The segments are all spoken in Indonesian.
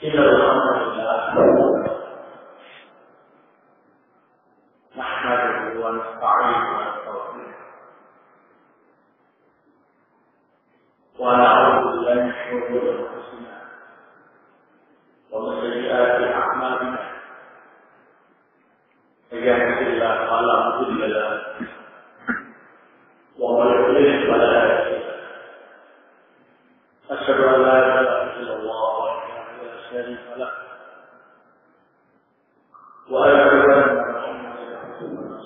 إن الحمد لله نحمده ونستعينه ونستغفره ونعوذ بالله من شرور أنفسنا ومن سيئات أعمالنا من يهده الله فلا مضل له ومن يضلل فلا هادي له أشهد أن لا إله إلا الله وحده لا شريك له وأشهد أن محمدا رسول الله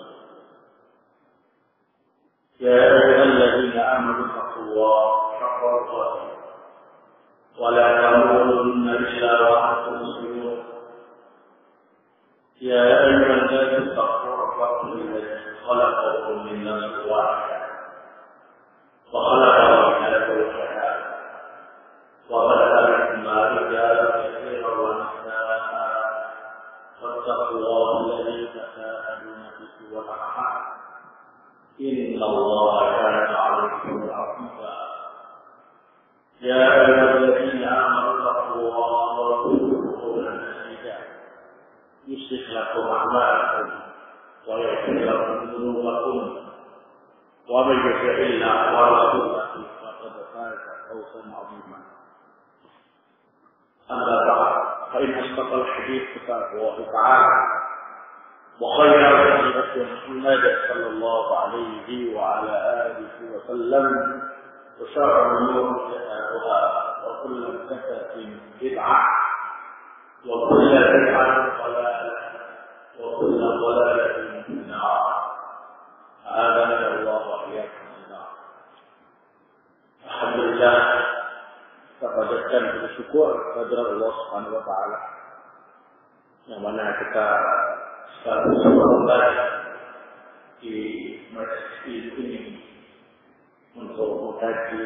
يا أيها الذين آمنوا اتقوا الله حق تقاته ولا تموتن إلا وأنتم مسلمون يا أيها الناس اتقوا ربكم الذي خلقكم من نفس واحدة وخلق منها زوجها وبث منهما رجالا كثيرا ونساء واتقوا الله الذي تساءلون به والأرحام إن الله كان عليكم رقيبا يا أيها الذين آمنوا اتقوا الله وقولوا قولا سديدا يصلح لكم أعمالكم ويغفر لكم ذنوبكم ومن يطع الله ورسوله فقد فاز فوزا عظيما أما بعد فإن أصدق الحديث كتاب الله تعالى وخير الهدي محمد صلى الله عليه وعلى آله وسلم وشر الأمور محدثاتها وكل محدثة بدعة وكل بدعة ضلالة وكل ضلالة في النار أعاذنا الله وإياكم من النار. الحمد لله kita panjatkan bersyukur kepada Allah Subhanahu wa taala yang mana kita sekarang bersama kembali di masjid ini untuk mengkaji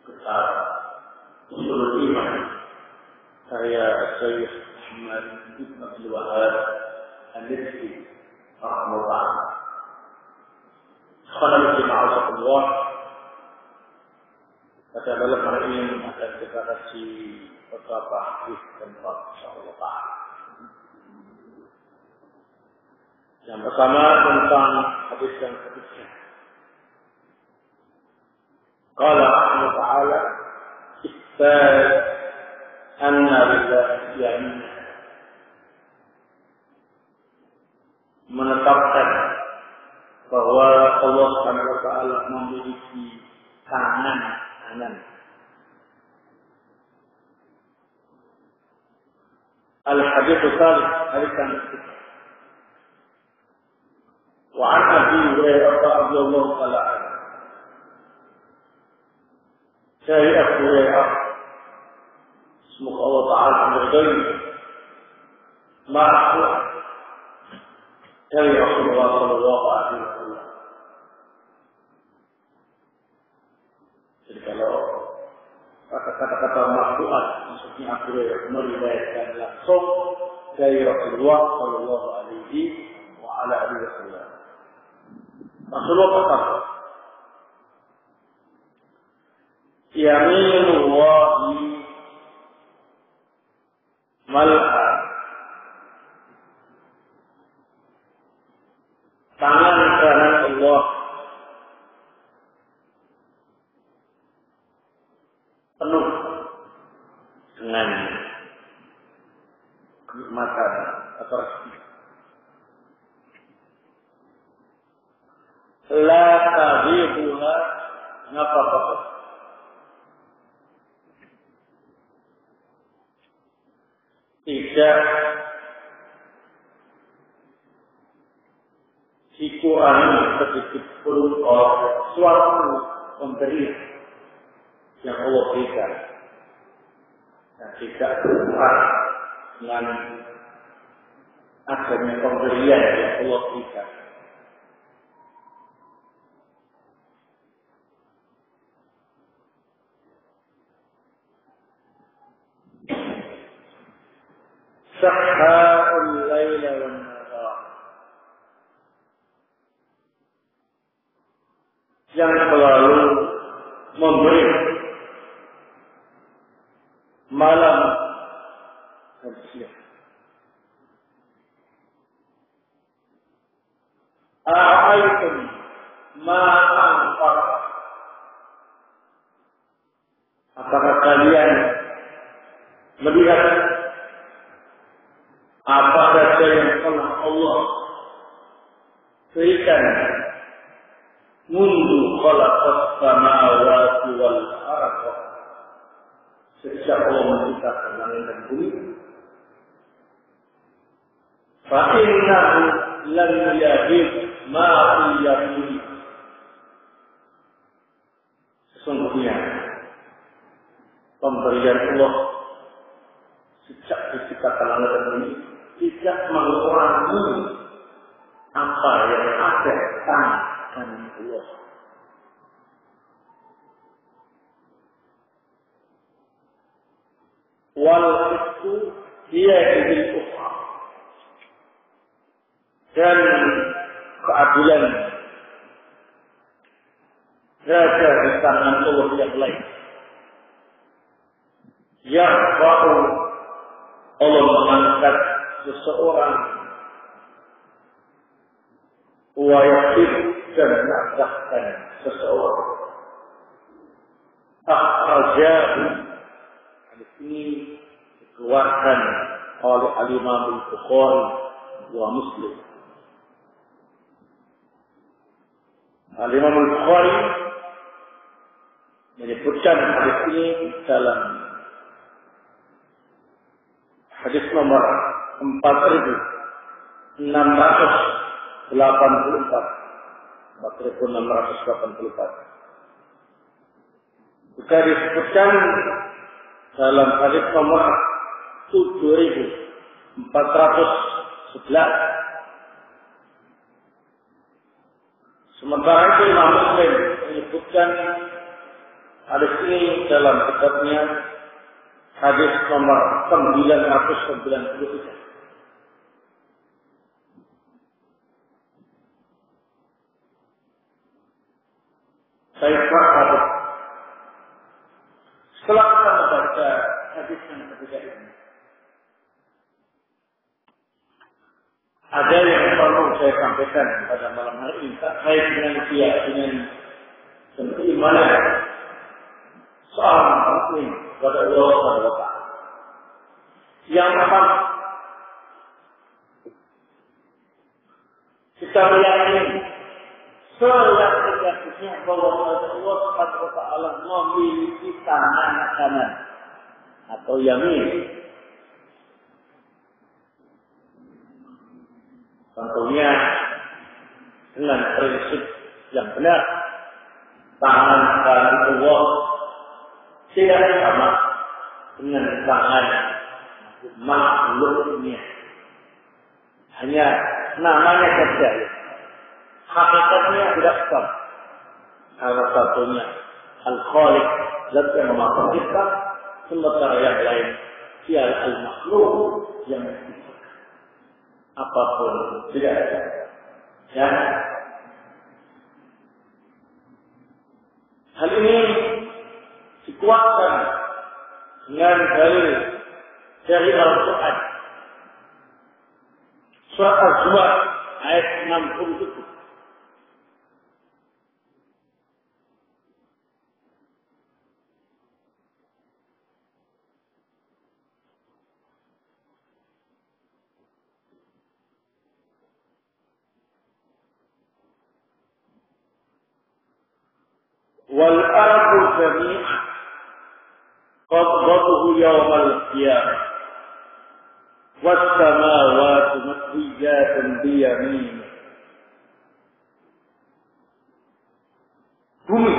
kitab Ushulul Iman karya Syekh Muhammad bin Abdul Wahhab An-Najdi rahimahullah. Alhamdulillah. Pada dalam hari ini akan kita kaji beberapa hadis tentang insyaallah ta'ala. Yang pertama tentang hadis yang ketiga. Qala Allah Ta'ala istat anna lillahi yamin, menetapkan bahwa Allah Subhanahu wa taala memiliki tangan kanan. Al-hadits tsalits hadits yang ketiga. Wa 'an Abi Hurairah radhiyallahu ta'ala anhu. Dari Abu Hurairah semoga Allah Ta'ala meridai ma'ahu dari Rasulullah sallallahu alaihi wasallam. Jadi kalau kata-kata maklumat maksudnya aku meriwayatkan langsung dari Rasulullah sallallahu alaihi wasallam. Rasulullah berkata, Yaminullah mal'a, tangan kanan Allah penuh dengan kenikmatan atau rezeki. La tabihuha nafaqah, tidak dikurangi sedikit pun oleh suatu pemberian yang Allah berikan, dan tidak berkurang dengan adanya pemberian yang Allah berikan. Sahhaul laila wan nahar, yang selalu memberi malam Apakah kalian melihat apa saja yang telah Allah berikan mundu khalaqas samawati wal ardh, sejak Allah menciptakan langit dan bumi? Fa innahu lam yahid ma yahid. Sesungguhnya pemberian Allah sejak diciptakan langit dan bumi tidak mengurangi apa yang ada tangan Allah. Wal itu dia bil ukhra, dan keadilan berada di tangan Allah yang lain. Ya'fa'u, Allah mengangkat seseorang, wa yaqib, dan menangkapkan seseorang. Akhrajahu, hadis ini dikeluarkan oleh Al-Imam Al-Bukhari wa Muslim. Al-Imam Al-Bukhari menyebutkan hadis ini dalam hadis nomor 4684. Juga disebutkan dalam hadis nomor 7411. Sementara itu Imam Muslim menyebutkan hadis ini dalam kitabnya hadis nomor 993. Saya hadis. Setelah kita membaca hadis yang ketiga ini, ada yang perlu saya sampaikan pada malam hari ini terkait dengan keyakinan dan keimanan seorang mukmin kepada Allah Subhanahu wa Ta'ala. Yang pertama, kita meyakini seyakin-yakinnya bahwa Allah Subhanahu wa Ta'ala memiliki tangan kanan atau yamin. Tentunya dengan prinsip yang benar, tangan kanan Allah tidak sama dengan tangan makhluk dunia. Hanya namanya saja, hakikatnya tidak sama. Salah satunya Al-Khaliq, zat yang memakan kita, sementara yang lain dia Al-Makhluk yang apapun tidak ada. Ya. Hal ini dikuatkan dengan dalil dari Al-Quran. Surat Az-Zumar ayat 67. Wal-ardu jami'an qabdatuhu yawmal qiyamah was-samawati matwiyatun biyaminih. Bumi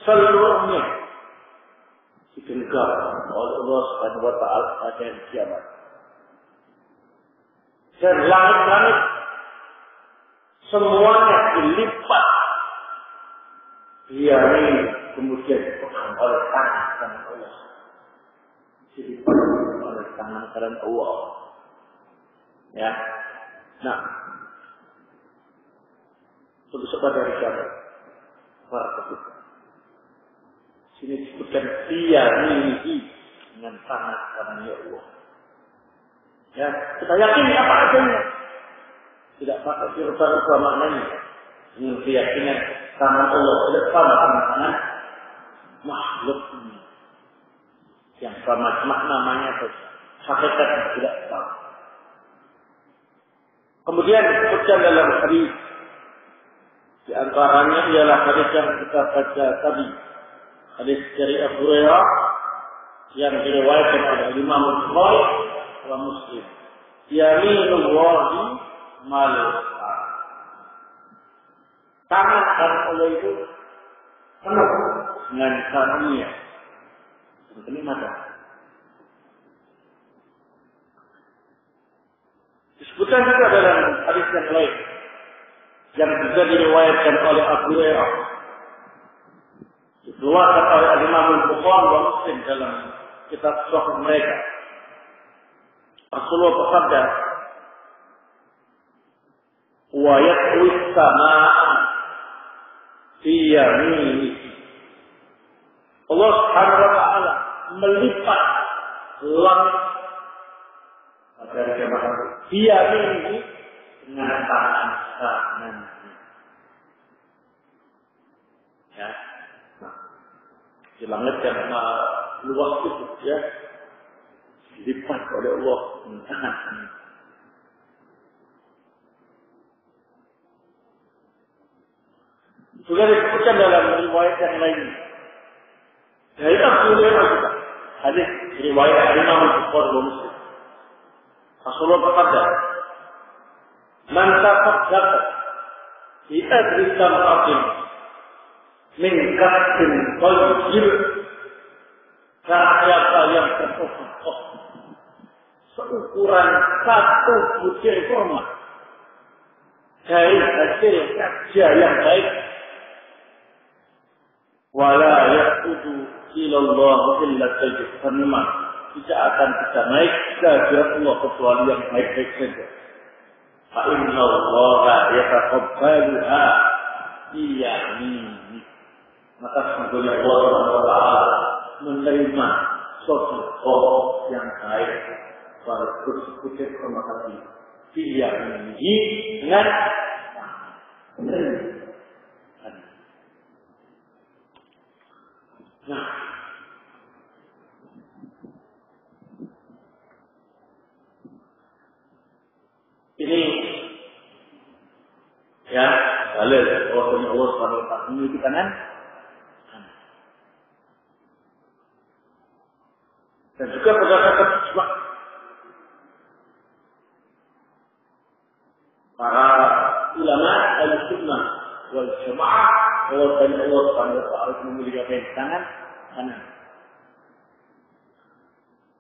seluruhnya digenggam oleh Allah Subhanahu wa Ta'ala pada hari kiamat. Dan langit-langit semuanya dilipat, biyaminih, kemudian dipegang oleh tangan Allah. Dilipat oleh tangan kanan Allah. Ya. Nah, untuk saudara siapa? Para ketika. Sini disebutkan biyamihi, dengan tangan kanan Allah. Ya, kita yakin apa adanya. Tidak pakai dirubah-rubah maknanya. Dengan keyakinan tangan Allah tidak sama dengan tangan makhluk. makhluk ini. Yang sama namanya saja. Hakikatnya tidak sama. Kemudian disebutkan dalam hadis, di antaranya ialah hadis yang kita baca tadi. Hadis dari Abu Hurairah yang diriwayatkan oleh Imam Bukhari wa Muslim. Yaminullahi malika. Tangan Allah itu penuh dengan karunia. Ini mata. Disebutkan juga dalam hadis yang lain yang juga diriwayatkan oleh Abu Hurairah, dikeluarkan oleh Imam Bukhari dan Muslim dalam kitab Sahih mereka. Rasulullah bersabda, "Wa yatwi as-samaa'a fi yaminihi." Allah Subhanahu wa taala melipat langit dari jemaah dia ini dengan tangan kanan. Ya, nah, di langit yang luas itu ya dilipat oleh Allah dengan tangan kanan. Sudah disebutkan dalam riwayat yang lain. Dari Abu Hurairah juga hadis riwayat Imam Bukhari dan Muslim. Rasulullah bersabda, "Man tafaddaqa bi adri tamratin min kasbin tayyib." Siapa yang bersedekah seukuran satu butir kurma dari hasil kerja yang baik, wala yaqudu ila Allah illa tajannama, tidak akan bisa naik ke Allah kecuali yang baik-baik saja. Fa inna Allah yataqabbaluha biyaminihi. Maka sesungguhnya Allah menerima sedekah yang baik pada bersyukur terima kasih biyaminihi dengan nah, ini ya dalil bahwa Allah Subhanahu wa taala memiliki tangan dan juga berdasarkan ijma' para ulama al-sunnah wal jamaah bahwa Allah Subhanahu wa taala memiliki tangan kanan.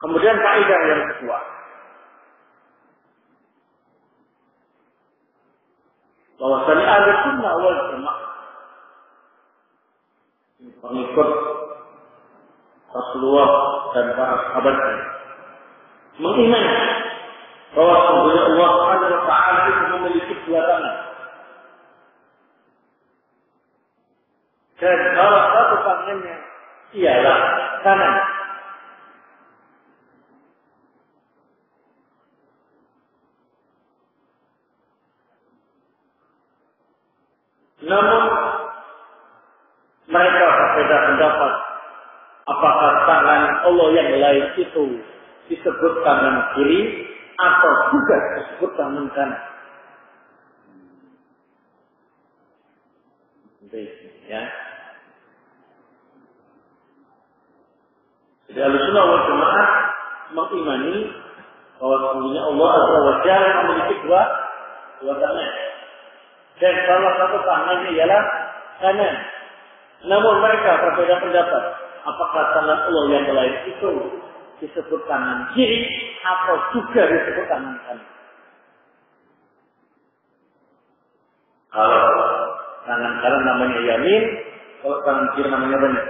Kemudian kaidah yang kedua, bahwasanya ahli sunnah wal jamaah pengikut Rasulullah dan para sahabatnya mengimani bahwa sesungguhnya Allah Subhanahu wa taala itu memiliki dua tangan. Dan salah satu tangannya ialah kanan. Namun mereka berbeda pendapat apakah tangan Allah yang lain itu disebut tangan kiri atau juga disebut tangan kanan. Ya. Jadi Ahlussunnah wal Jamaah mengimani bahwa sesungguhnya Allah Azza wa Jalla memiliki dua tangan. Dan salah satu tangannya ialah kanan. Namun mereka berbeda pendapat apakah tangan Allah yang lain itu disebut tangan kiri atau juga disebut tangan kanan. Kalau tangan kanan namanya yamin, kalau tangan kiri namanya benar.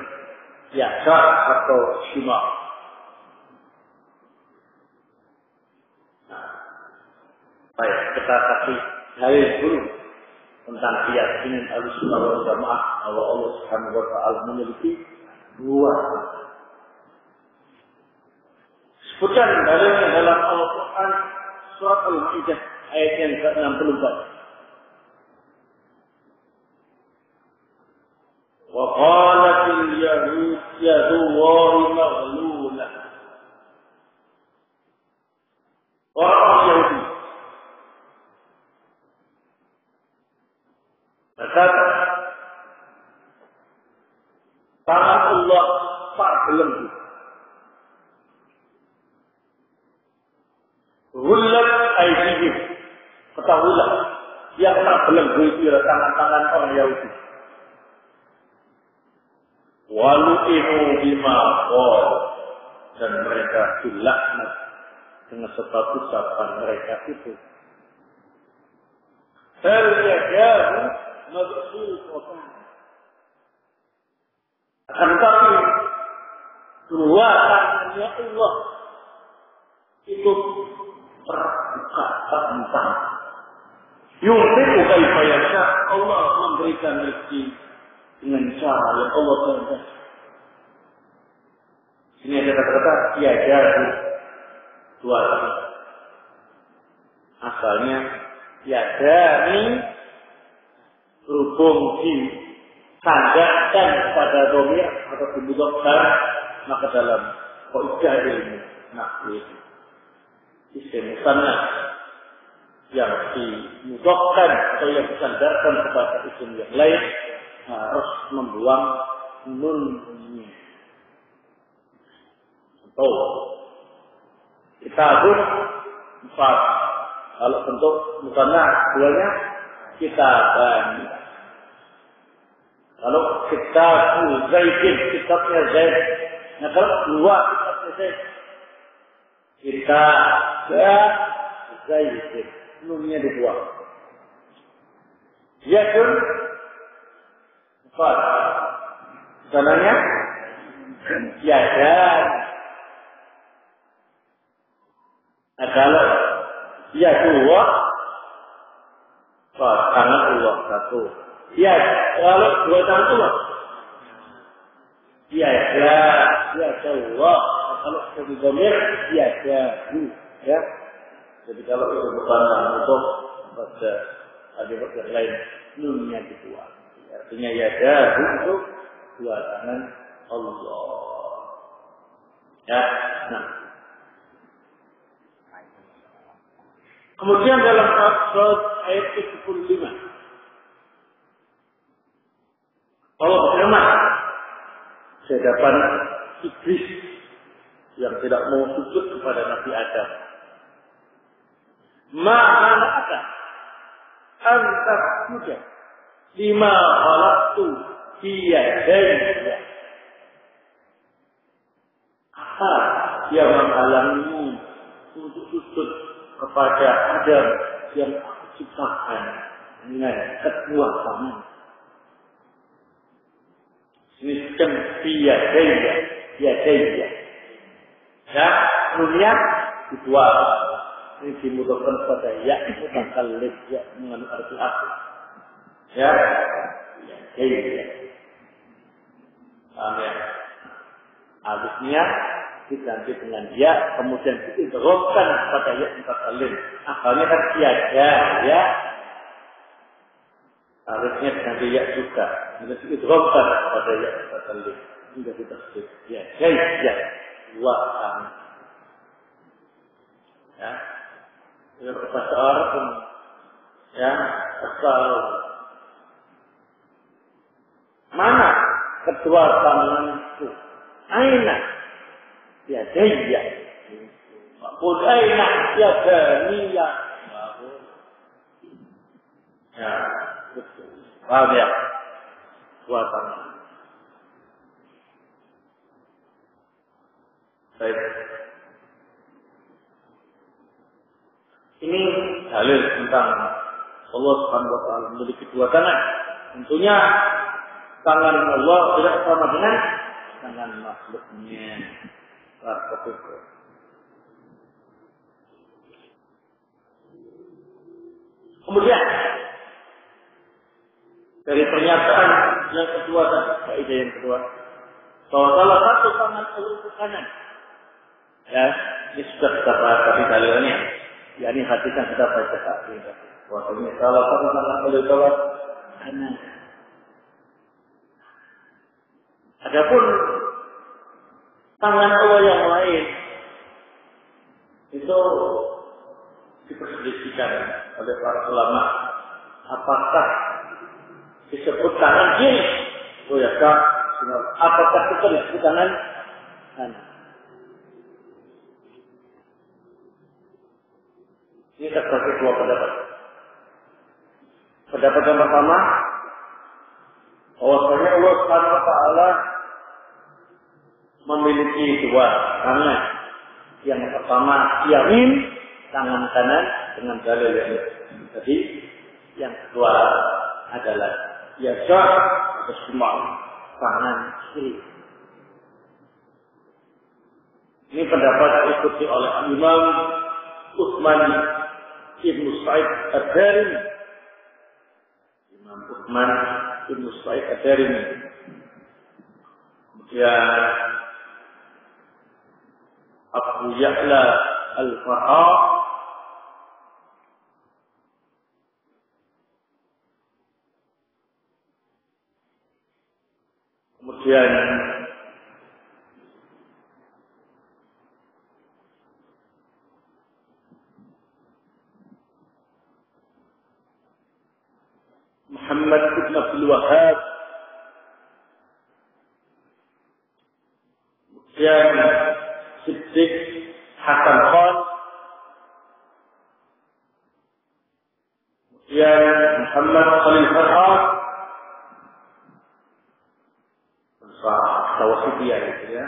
Yasar atau shimal. Nah, baik, kita kasih dalil dulu tentang keyakinan Ahlussunnah wal Jamaah bahwa Allah Subhanahu wa taala memiliki dua. Sebutkan dalilnya dalam Al-Quran surat Al-Ma'idah ayat yang ke-64. وقالت اليهود yadullahi maghlula. Orang Yahudi berkata, tangan Allah tak belenggu. Ghullat aydihim. Ketahuilah, yang tak belenggu itu adalah tangan-tangan orang Yahudi. Walu'inu bima qala, dan mereka dilaknat dengan sebab ucapan mereka itu. Hal yadahu mabsuutatan. Akan tetapi dua tangannya Allah itu terbuka terbentang. Yunfiqu kaifa yasha. Allah memberikan rezeki dengan cara yang Allah kehendaki. Ini ada kata-kata yadahu, dua tangan. Asalnya yadani berhubung di sandarkan pada domir atau dimudahkan, maka dalam kaidah ilmu nahwu isim musanna yang dimudahkan atau yang disandarkan kepada isim yang lain harus membuang nunnya. Contoh, kitabun empat. Kalau bentuk musanna duanya kitaban. Kalau kitabu Zaidin, kitabnya Zaid. Nah kalau dua kitabnya Zaid, kitab Zaidin, nunnya dibuang. Yadun empat. Sananya yadan. Nah kalau ya dua, tangan Allah satu. Ya kalau dua tangan Allah, ya Allah. Kalau jadi domir, ya ya. Jadi kalau itu bukan untuk pada adibat yang lain, nunnya dibuang. Artinya ya itu dua tangan Allah. Ya, nah. Kemudian dalam surat ayat 75, Allah berfirman di hadapan iblis yang tidak mau sujud kepada Nabi Adam. Ma'ana'aka antas sudah lima khalaqtu biyadayya. Apa yang menghalangimu untuk sujud kepada Adam yang aku ciptakan dengan kedua tangan? Ini biyadayya, biyadayya. Ya, dunia dua. Ini dimudahkan pada ya, mutakallim, ya, mengandung arti aku. Ya, biyadayya. Paham ya? Alifnya diganti dengan ya, kemudian diidghamkan pada ya mutakallim. Asalnya kan tiada ya. Alifnya diganti ya juga. Kemudian diidghamkan pada ya mutakallim. Hingga ditasdid. Ya, ya. Dua tangan. Ya. Dengan bahasa Arab pun ya, asal mana kedua tangan itu? Aina ya daya. Qul aina ya daniya. Ya, betul. Paham ya? Dua tangan. Baik. Ini dalil tentang Allah Subhanahu wa taala memiliki dua tangan. Tentunya tangan Allah tidak sama dengan tangan makhluknya. Kemudian dari pernyataan yang kedua tadi, kaidah yang kedua, bahwa salah satu tangan Allah itu kanan. Ya, ini sudah kita bahas tadi dalilnya. Ya, ini hadis yang kita baca tadi. Waktunya salah satu tangan Allah itu kanan. Adapun tangan Allah yang lain itu diperselisihkan oleh para ulama. Apakah disebut tangan kiri? Oh ya kak, apakah itu disebut tangan kanan? Ini terbagi dua pendapat. Pendapat yang pertama, bahwasanya Allah Subhanahu wa taala memiliki dua tangan. Yang pertama yamin, tangan kanan dengan dalil yang tadi. Yang kedua adalah yasar atau shimal, tangan kiri. Ini pendapat diikuti oleh Imam Utsman Ibn Sa'id Ad-Darimi. Imam Utsman Ibn Sa'id Ad-Darimi. Kemudian Abu Ya'la Al-Fa'a, kemudian Muhammad ibn Abdul Wahhab, kemudian Siddiq Hasan Khan, kemudian Muhammad Khalil Farhad, Tawasitiyah itu ya.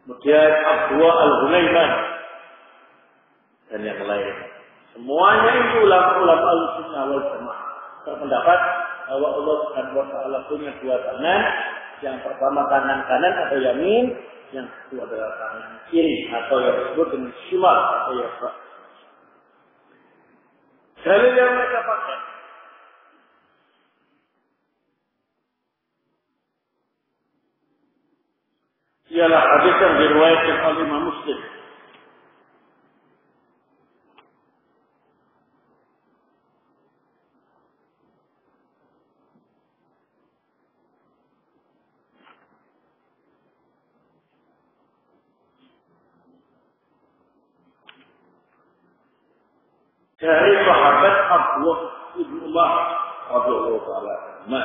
Kemudian Abdullah Al-Ghunaiman dan yang lain. Semuanya itu ulama-ulama Ahlussunnah wal Jamaah berpendapat bahwa Allah Subhanahu wa taala punya dua tangan. Yang pertama tangan kanan atau yamin, yang kedua adalah tangan kiri atau yang disebut dengan shimal atau yasar. Dalil yang mereka pakai ialah hadis yang diriwayatkan oleh Imam Muslim. Dari sahabat Abdullah ibn Umar radhiyallahu taala anhu.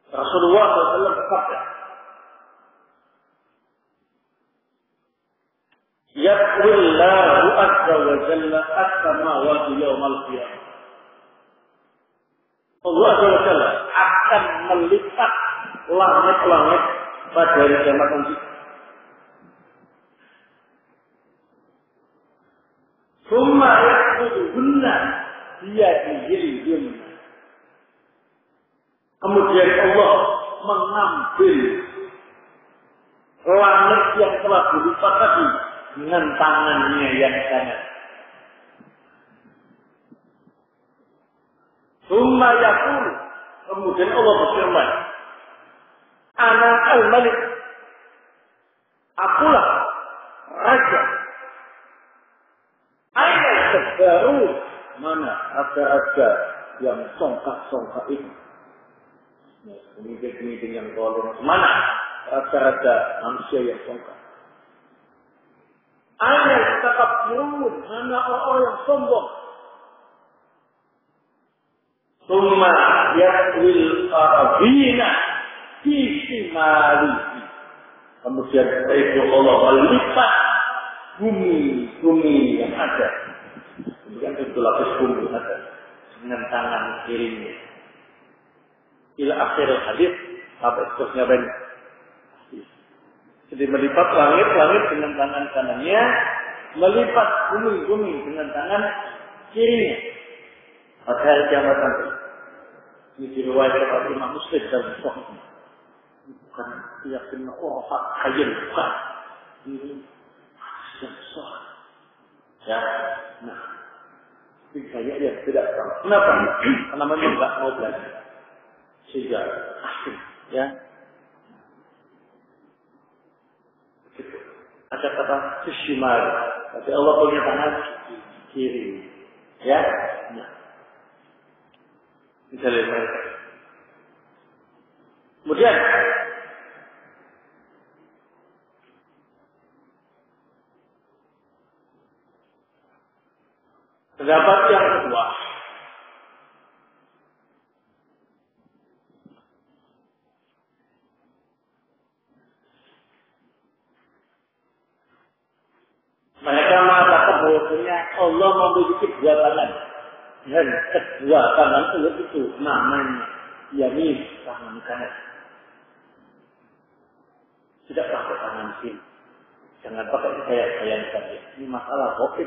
Rasulullah SAW bersabda, "Yaqullahu azza wa jalla as-samawati yawmal qiyamah." Allah Azza wa Jalla akan melipat langit-langit pada hari kiamat nanti. Summa yaqbuduhunna biyadihil yumna. Kemudian Allah mengambil langit yang telah dilipat tadi dengan tangannya yang kanan. Summa yaqul, kemudian Allah berfirman, Ana al-Malik, akulah Raja. Aina al-Jabbaru, mana raja-raja yang songkak-songkak itu. Pemimpin-pemimpin yang zalim, mana raja-raja manusia yang songkak. Aina al-Takabbirun, mana orang-orang yang sombong. Summa yaqwil arabina fi simalihi. Kemudian itu Allah melipat bumi yang ada. Kemudian itu lapis bumi ada dengan tangan kirinya. Ila akhir hadis sampai seterusnya banyak. Jadi melipat langit dengan tangan kanannya, melipat bumi dengan tangan kirinya. Pada hari kiamat nanti. Ini diriwayatkan oleh Imam Muslim dalam Sahihnya. Bukan yakin hak hayal, bukan. Ini yang sah. Ya, nah, ini banyak yang tidak tahu. Kenapa? Karena memang tidak mau belajar. Sehingga asing, ya. Begitu. Ada kata sishimar, tapi Allah punya tangan kiri. Ya, nah, misalnya mereka. Kemudian pendapat yang kedua, mereka mengatakan bahwasanya Allah memiliki dua tangan dan kedua tangan Allah itu namanya yamin, tangan kanan. Tidak pakai tangan kiri. Jangan pakai bayangkan ya. Ini masalah tauhid.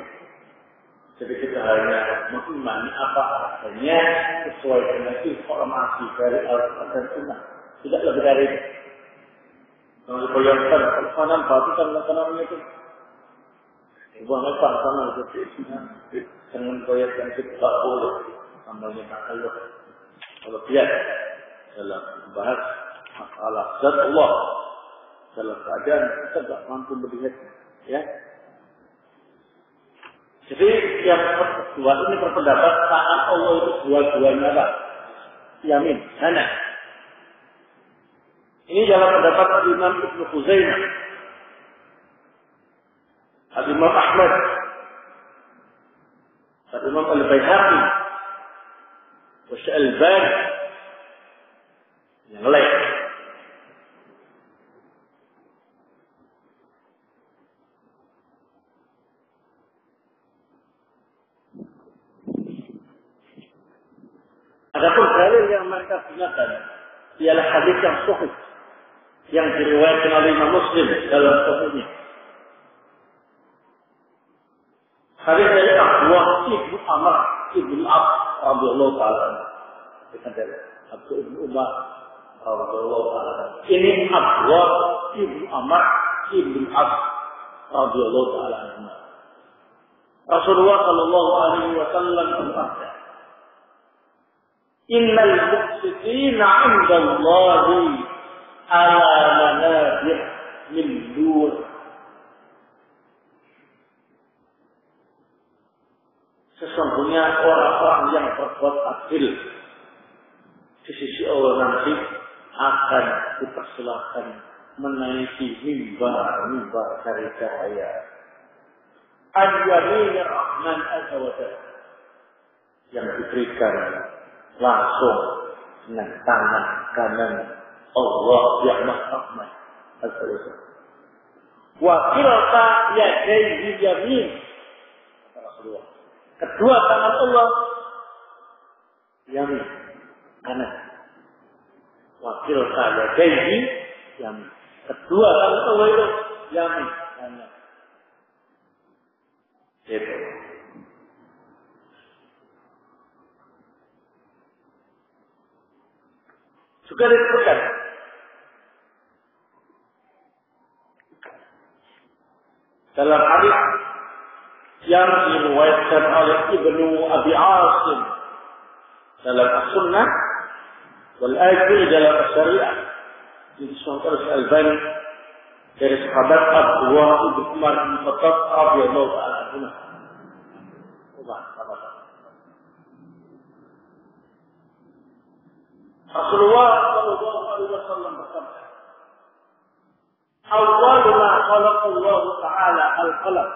Jadi kita hanya mengimani apa adanya sesuai dengan informasi dari Al-Quran dan Sunnah. Tidak lebih dari itu. Kalau dibayangkan, kanan batu dan kanan itu. Buang lepas sama itu. Jangan bayangkan itu tak boleh. Sambalnya tak Allah. Kalau dia dalam membahas masalah zat Allah. Dalam keadaan kita tidak mampu melihat, ya. Jadi yang kedua ini berpendapat tangan Allah itu dua-duanya apa? Yamin, kanan. Ini dalam pendapat Imam Ibnu Khuzaimah, Imam Ahmad, Imam Al-Baihaqi, Al-Albani, yang lain. Adapun dalil yang mereka gunakan ialah hadis yang sahih yang diriwayatkan oleh Imam Muslim dalam sahihnya. Hadis dari Abdullah ibnu Amr ibnu As radhiyallahu taala. Kita dari Abdullah ibnu Umar radhiyallahu taala. Ini Abdullah ibnu Amr ibnu As radhiyallahu taala. Rasulullah sallallahu alaihi wasallam bersabda, Innal muqsitina 'inda Allahi ala manabir min nur. Sesungguhnya orang-orang yang berbuat adil di sisi Allah nanti akan dipersilahkan menaiki mimbar dari cahaya. Al-Yaminir Rahman Azza wa Jalla yang diberikan langsung dengan tangan kanan Allah yang Maha Rahman Azza wa Jalla. Wa kilta yadayhi yamin. Rasulullah. Kedua tangan Allah yamin, kanan. Wa kilta yadayhi yamin. Kedua tangan Allah itu yamin, kanan. Itu. Juga disebutkan dalam hadis yang diriwayatkan oleh Ibnu Abi Asim dalam As-Sunnah wal Ajli dalam As-Syariah disebutkan oleh Al-Albani dari sahabat Abdullah ibnu Umar bin Khattab radhiyallahu ta'ala anhu. Rasulullah sallallahu alaihi wasallam bersabda, "Awwal ma khalaqa Allah Ta'ala al-qalam."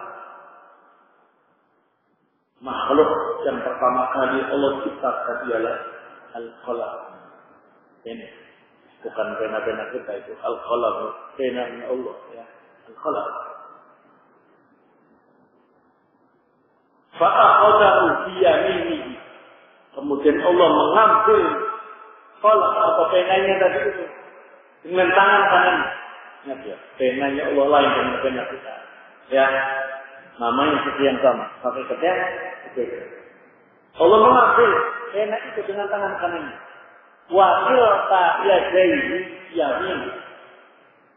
Makhluk yang pertama kali Allah ciptakan ialah al-qalam. Ini bukan pena-pena kita itu, al-qalam, penanya Allah ya, al-qalam. Fa akhadahu bi yaminihi. Kemudian Allah mengambil qalam atau penanya tadi itu dengan tangan kanan. Ingat ya, penanya Allah lain dengan pena kita. Ya, namanya seperti yang sama. Pakai ketek, Allah mengambil pena itu dengan tangan kanannya. Wa kilta yadayhi yamin.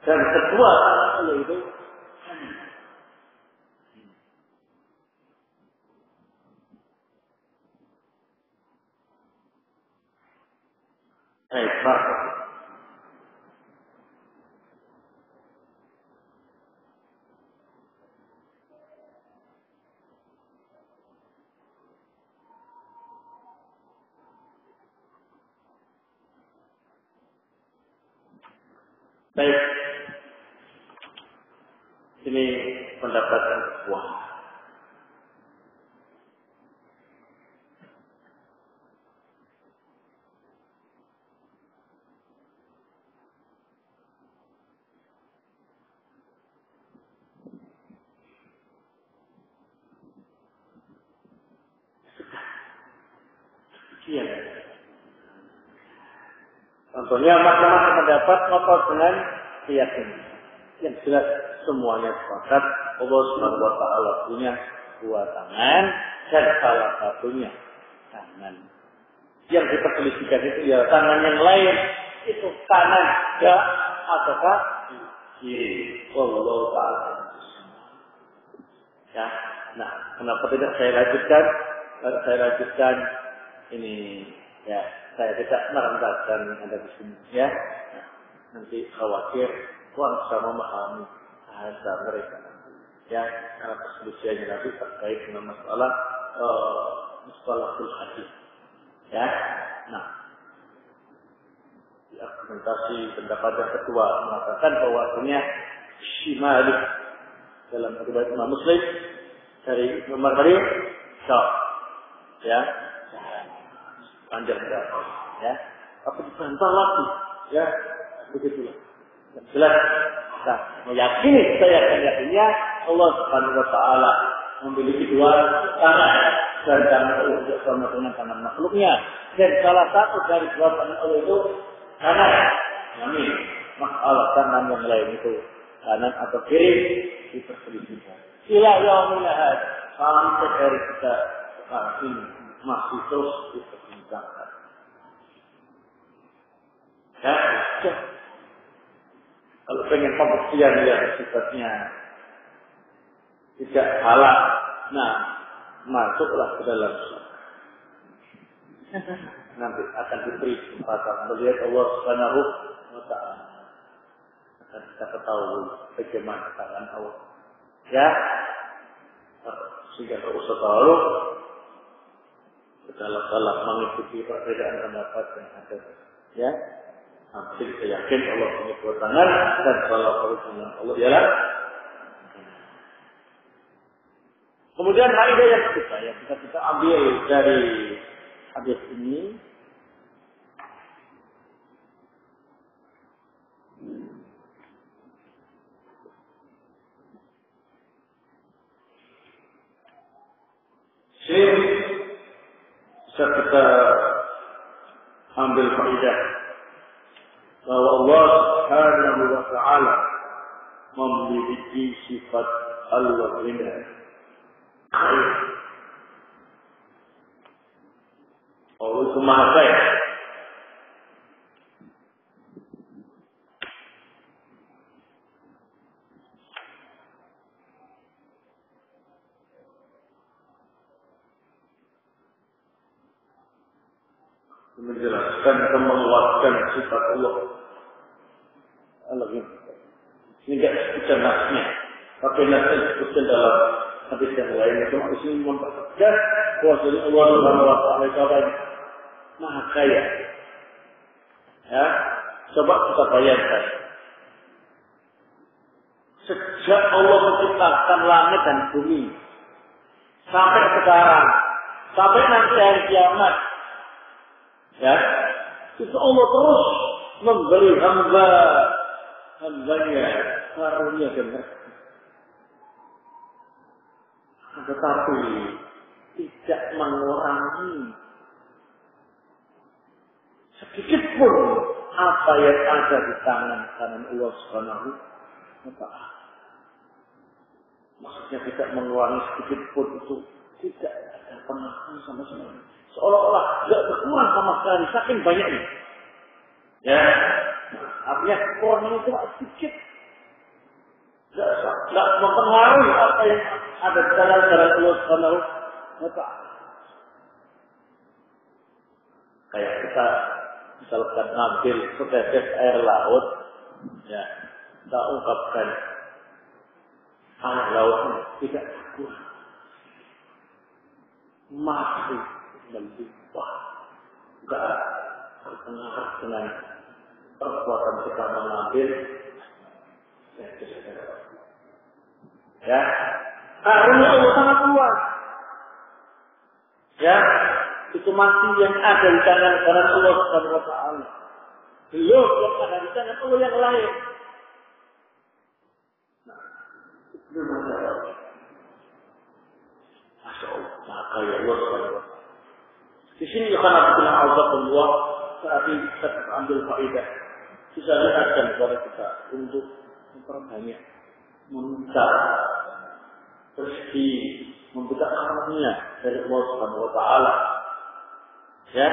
Dan kedua tangan Allah itu kanan. Baik. Baik. Ini pendapat yang kedua. Iya. Contohnya macam-macam pendapat ngotot dengan keyakinan. Yang jelas semuanya sepakat Allah Subhanahu wa taala punya dua tangan dan salah satunya tangan. Yang diperselisihkan itu ya tangan yang lain itu kanan ya ataukah kiri. Allah taala. Ya. Nah, kenapa tidak saya lanjutkan? Kalau saya lanjutkan ini ya saya tidak merendahkan Anda di sini ya. Nah, nanti khawatir kurang sama memahami bahasa mereka ya, karena perselisihannya nanti terkait dengan masalah mustalahul hadis ya. Nah, di argumentasi pendapat yang kedua mengatakan bahwasanya Shimali dalam riwayat Imam Muslim dari nomor tadi ya panjang ya, tapi dibantah lagi ya, begitulah. Jelas, nah, meyakini saya yakinnya Allah Subhanahu wa taala memiliki dua tangan dan tangan itu sama dengan tangan makhluknya, dan salah satu dari dua tangan Allah itu kanan. Ini masalah tangan yang lain itu kanan atau kiri diperselisihkan. Ila yaumil ahad sampai hari kita sekarang ini masih terus diperbincangkan. Ya. Kalau pengen pembuktian yang sifatnya tidak halal, nah masuklah ke dalam surga. Nanti akan diberi kesempatan melihat Allah Subhanahu wa taala. Akan kita ketahui bagaimana tangan Allah. Ya, sehingga tidak usah terlalu dalam mengikuti perbedaan pendapat yang ada. Ya. Hampir saya yakin Allah punya dua tangan dan salah satu tangan Allah ialah. Kemudian faedah yang ketiga yang bisa kita ambil dari hadis ini, bisa kita ambil faedah bahwa Allah Subhanahu wa taala memiliki sifat al-ghina. Allah itu Maha Kaya. Menjelaskan dan menguatkan sifat Allah. Ini tidak disebutkan nasnya, tapi nasnya disebutkan dalam hadis yang lain. Itu maksudnya mempertegas bahwa Allah Subhanahu wa taala Maha Kaya. Ya, coba kita bayangkan. Sejak Allah menciptakan langit dan bumi sampai sekarang, sampai nanti hari kiamat, ya, itu Allah terus memberi hambanya karunia dan rezeki. Tetapi tidak mengurangi sedikit pun apa yang ada di tangan kanan Allah Subhanahu wa taala. Maksudnya tidak mengurangi sedikit pun itu tidak ada pengaruh sama sekali. Seolah-olah tidak berkurang sama sekali, saking banyaknya. Ya, artinya kurangnya cuma sedikit. Tidak mempengaruhi apa yang ada di dalam Allah Subhanahu wa taala. Kayak kita misalkan ambil setetes air laut, ya, kita ungkapkan air lautnya tidak kurang, masih melimpah, tidak terpengaruh dengan perbuatan kita mengambil Ya, karena Allah sangat luas. Ya, itu masih yang ada di tangan Allah Subhanahu wa taala. Belum yang ada di tangan Allah yang lain. Nah, itu masalah. Masya Allah, maka ya Allah Subhanahu wa taala. Di sini karena kita Allah saat ini kita ambil faedah. Bisa lihatkan kepada kita untuk memperbanyak meminta rezeki, meminta karunia dari Allah Subhanahu wa taala. Ya.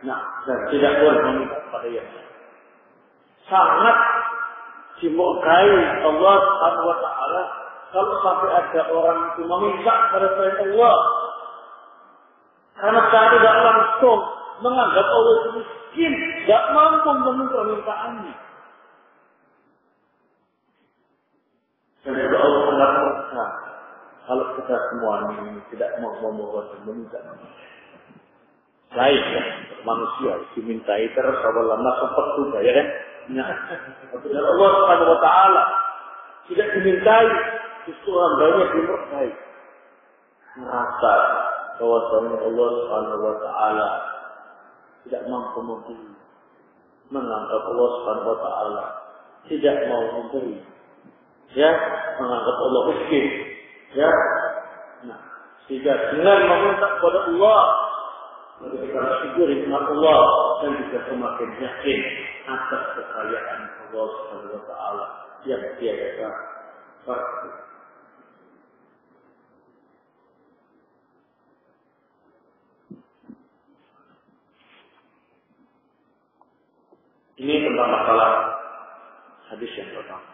Nah, dan tidak boleh meminta kepada yang lain. Sangat dimurkai Allah Subhanahu wa taala kalau sampai ada orang itu meminta kepada selain Allah. Karena saya tidak langsung menganggap Allah itu miskin, tidak mampu memenuhi permintaannya. Dan juga Allah sangat murka kalau kita semua ini tidak mau memohon dan meminta. Lain ya, manusia dimintai terus kalau lama sempat juga ya kan. Nah, Allah Subhanahu wa taala tidak dimintai, justru orang banyak dimurkai. Merasa bahwasanya Allah Subhanahu wa taala tidak mampu memberi, menganggap Allah Subhanahu wa taala tidak mau memberi. Ya, menganggap Allah miskin. Ya. Nah, sehingga dengan meminta kepada Allah kita syukuri nikmat Allah dan juga semakin yakin atas kekayaan Allah Subhanahu wa taala yang tiada tara. Ini tentang masalah hadis yang pertama.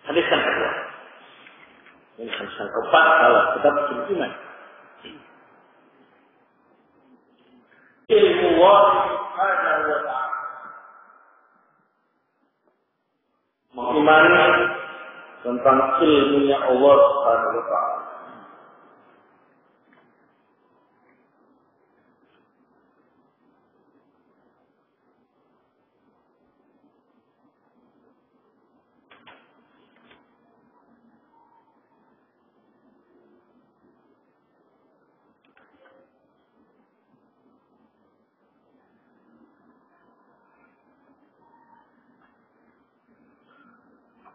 Hadis yang kedua. Ini hadis yang keempat kalau kita beriman. Ilmu Allah Subhanahu wa ta'ala. Mengimani tentang ilmunya Allah Subhanahu wa ta'ala.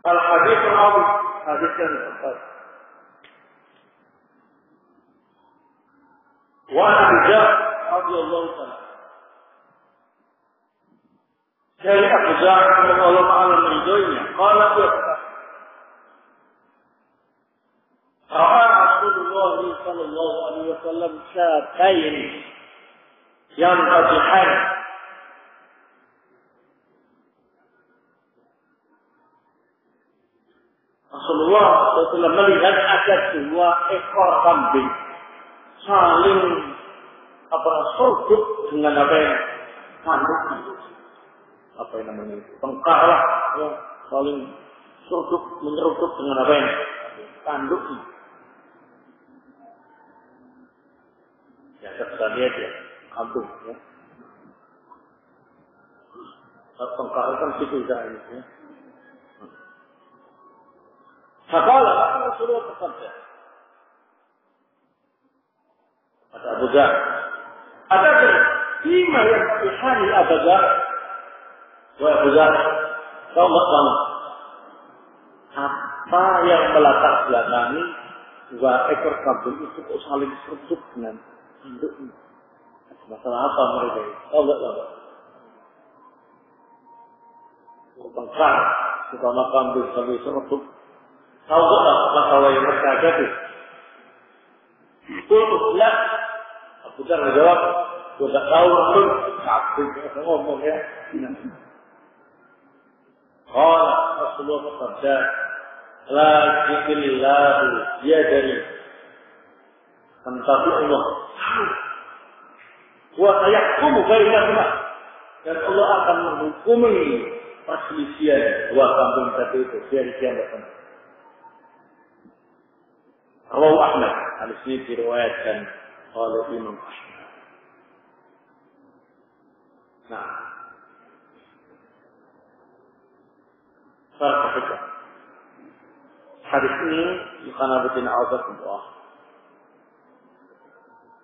Al-hadis al-awwal, hadis yang keempat. Wa Abu Dzar radhiyallahu ta'ala. Dari Abu Dzar radhiyallahu ta'ala meridhoinya, qala dia Ra'a Rasulullah sallallahu alaihi wasallam syatayn yang fatihan. Rasulullah SAW melihat ada 2 ekor kambing saling surgut dengan apa yang tanduk, apa yang namanya itu tengkar lah, ya, saling surgut menyeruduk dengan apa yang tanduk. Ya kita lihat ya kambing ya, tengkar kan situ ini ya. Faqala Rasulullah bersabda kata Abu Dzar, "Adakah lima yang ihani Abu Dzar?" Wahai Abu Dzar, kau enggak tahu apa yang melatar belakangi 2 ekor kambing itu kok saling seruduk dengan induknya? Masalah apa mereka itu? Kau enggak tahu. Tengkar, terutama kambing saling seruduk. Tahu tak masalah yang mereka hadapi? Kultulah. Abu Dzar menjawab, "Gua tak tahu pun." Kambing ngomong ya. Qala Rasulullah bersabda, "Lakinillahu yadri." Tetapi Allah wa sayahkumu bainahuma. Dan Allah akan menghukumi perselisihan 2 kambing tadi itu dari kiamat nanti. Rawahu Ahmad, hadis ini diriwayatkan oleh Imam Ahmad. Nah, Perhatikan. Hadis ini Ikhwanabuddin A'udzubillah.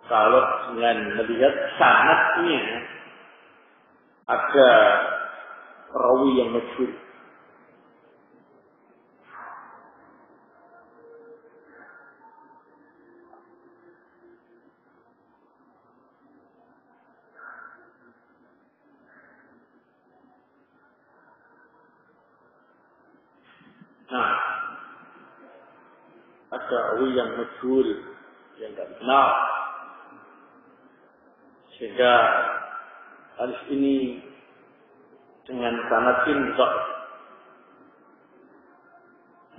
Kalau dengan melihat sanadnya ada perawi yang masyhur. Nah, ada perawi yang masyhur yang tidak dikenal. Sehingga hadis ini dengan sanad ini dhaif.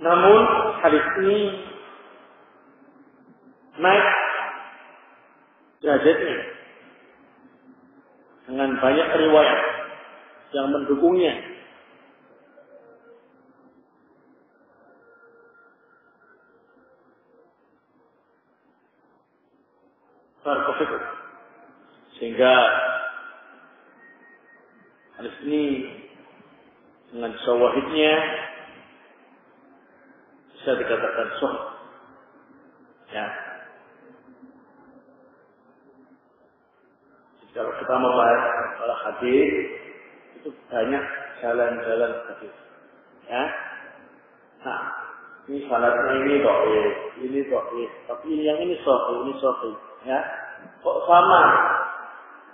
Namun hadis ini naik derajatnya dengan banyak riwayat yang mendukungnya. Sehingga hadis ini dengan syawahidnya bisa dikatakan sahih. Ya. Kalau kita membahas masalah hadis itu banyak jalan-jalan hadis. Ya. Nah, ini sanadnya ini dhaif, tapi yang ini sahih, ya. Kok sama?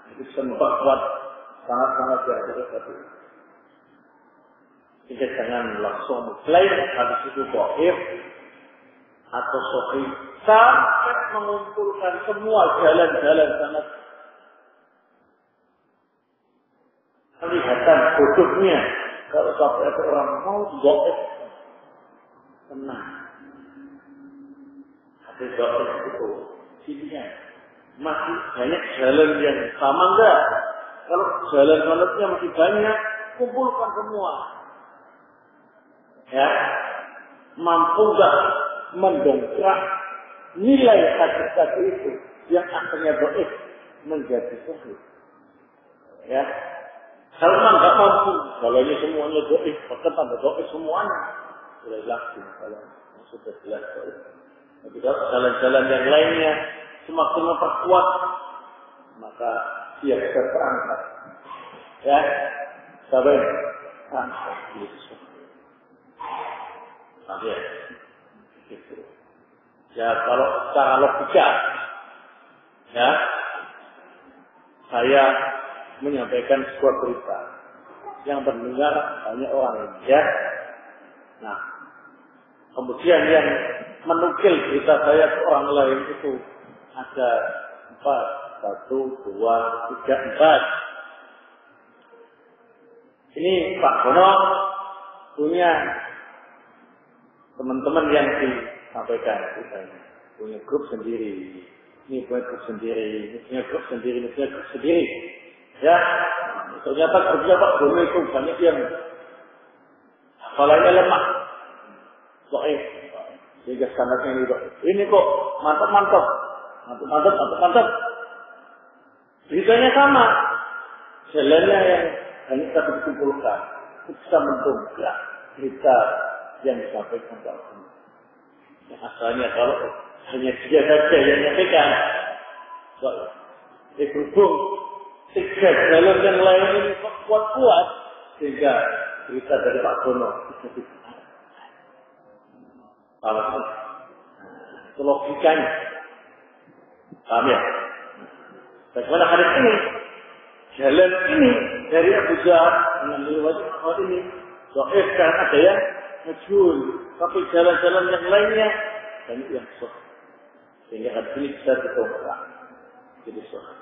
Itu sempat buat sangat-sangat berhati-hati. Jadi jangan langsung mengklaim hadis itu dhaif atau sahih sampai mengumpulkan semua jalan-jalan sanad. Kelihatan bodohnya kalau sampai ada orang mau dhaif. Tenang. Hadis dhaif itu sisinya masih banyak jalan yang sama enggak? Kalau jalan-jalannya masih banyak, kumpulkan semua. Ya, mampu enggak mendongkrak nilai hadis tadi itu yang akhirnya dhaif menjadi sahih. Ya, kalau enggak mampu, kalau ini semuanya dhaif, maka tambah dhaif semuanya. Sudah langsung kalau sudah jelas dhaif. Tapi kalau jalan-jalan yang lainnya semakin memperkuat, maka dia bisa terangkat. Ya, sabar, angkat itu. Oke, gitu. Ya, kalau secara logika, ya, saya menyampaikan sebuah berita yang mendengar banyak orang, ya. Nah, kemudian yang menukil berita saya ke orang lain itu ada 4, 1, 2, 3, 4. Ini Pak Bono punya teman-teman yang disampaikan, punya grup sendiri, ini punya grup sendiri, ini punya grup sendiri, ini punya grup sendiri. Ya, ternyata grupnya Pak Bono itu banyak yang hafalannya lemah, dhaif, sehingga sanadnya ini dhaif. Ini kok mantap. Beritanya sama, jalannya yang hanya kita dikumpulkan, bisa mendongkrak berita yang disampaikan ke Allah. Yang asalnya kalau hanya dia saja yang menyampaikan, berhubung 3 jalan yang lain ini kuat-kuat, sehingga berita dari Pak Bono bisa disampaikan. Itu logikanya. Paham ya? Bagaimana hadis ini? Jalan ini dari Abu Dzar dengan riwayat ini dhaif karena ada yang majhul, tapi jalan-jalan yang lainnya banyak yang sahih. Sehingga hadis ini bisa ditolak. Jadi sahih.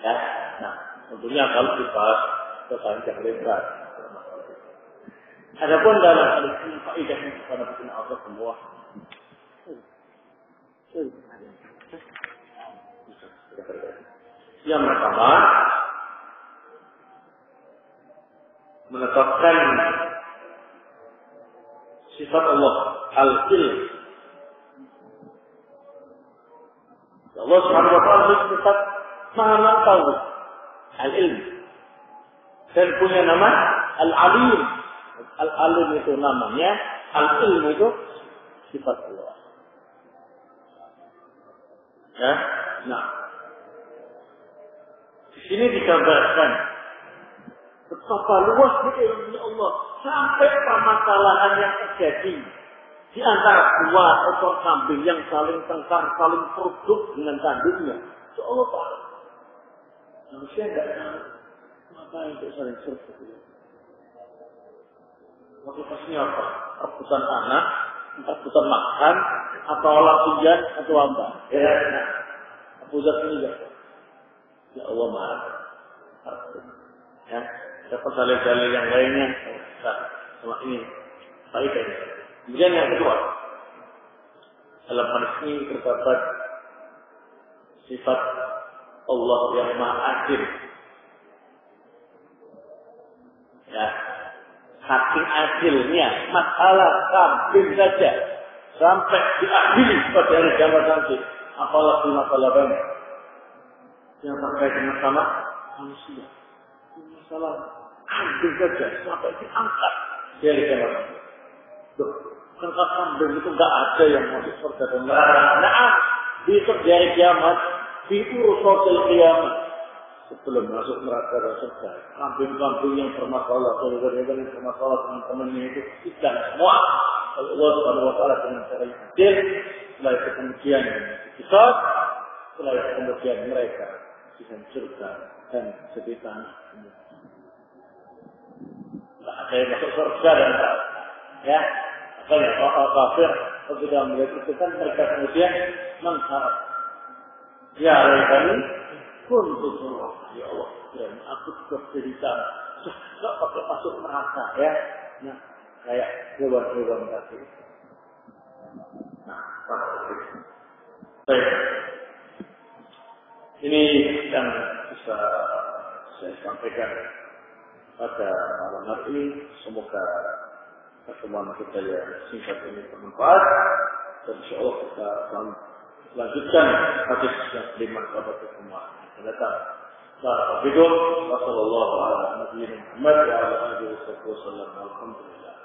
Ya, nah, tentunya kalau dibahas sepanjang lebar. Adapun dalam hadis ini faedah yang kepada kita Allah semua. Yang pertama, menetapkan sifat Allah al-ilm. Allah Subhanahu wa taala sifat Maha tahu, al-ilm. Dan punya nama al-alim, Al-alim itu namanya, al-ilmu itu sifat Allah. Ya, nah, di sini digambarkan betapa luasnya ilmu Allah sampai permasalahan yang terjadi di antara dua ekor kambing yang saling tengkar, saling produk dengan tanduknya. Itu Allah tahu. Manusia tidak tahu maka untuk saling produk. Motivasinya apa? Rebutan anak, rebutan makan, atau latihan, atau apa? Ya, nah, Abu Dhar ini ya Allah marah. Ya, dapat dalil-dalil yang lainnya. Sama ini, faedahnya. Kemudian yang kedua, dalam hadis ini terdapat sifat Allah yang Maha Adil. Ya, saking adilnya masalah kambing saja sampai diadili pada hari kiamat nanti, apalagi masalah banyak yang terkait dengan sama manusia. Masalah kambing saja sampai diangkat di hari kiamat nanti. Tuh, karena kambing itu enggak ada yang masuk surga dan neraka. Nah, di hari kiamat, diurus sosial kiamat. Sebelum masuk neraka dan surga, kambing-kambing yang bermasalah, saudara-saudara yang bermasalah, teman-temannya itu tidak semua. Kalau Allah Subhanahu wa Ta'ala dengan cara yang adil, setelah itu kemudian kita, setelah itu kemudian mereka dihancurkan dan sedih tanah. Nah, ada yang masuk surga dan neraka. Ya, makanya orang kafir ketika melihat itu kan mereka kemudian mengharap. Ya, kami pun berdoa, ya Allah, dan aku juga cerita, tidak pakai masuk neraka, ya. Nah, kayak hewan-hewan tadi. Nah, baik. Ini yang bisa saya sampaikan pada malam hari ini. Semoga pertemuan kita yang singkat ini bermanfaat. Dan insyaallah kita akan lanjutkan hadis yang kelima pada pertemuan mendatang. Wassalamualaikum warahmatullahi wabarakatuh. Alhamdulillah.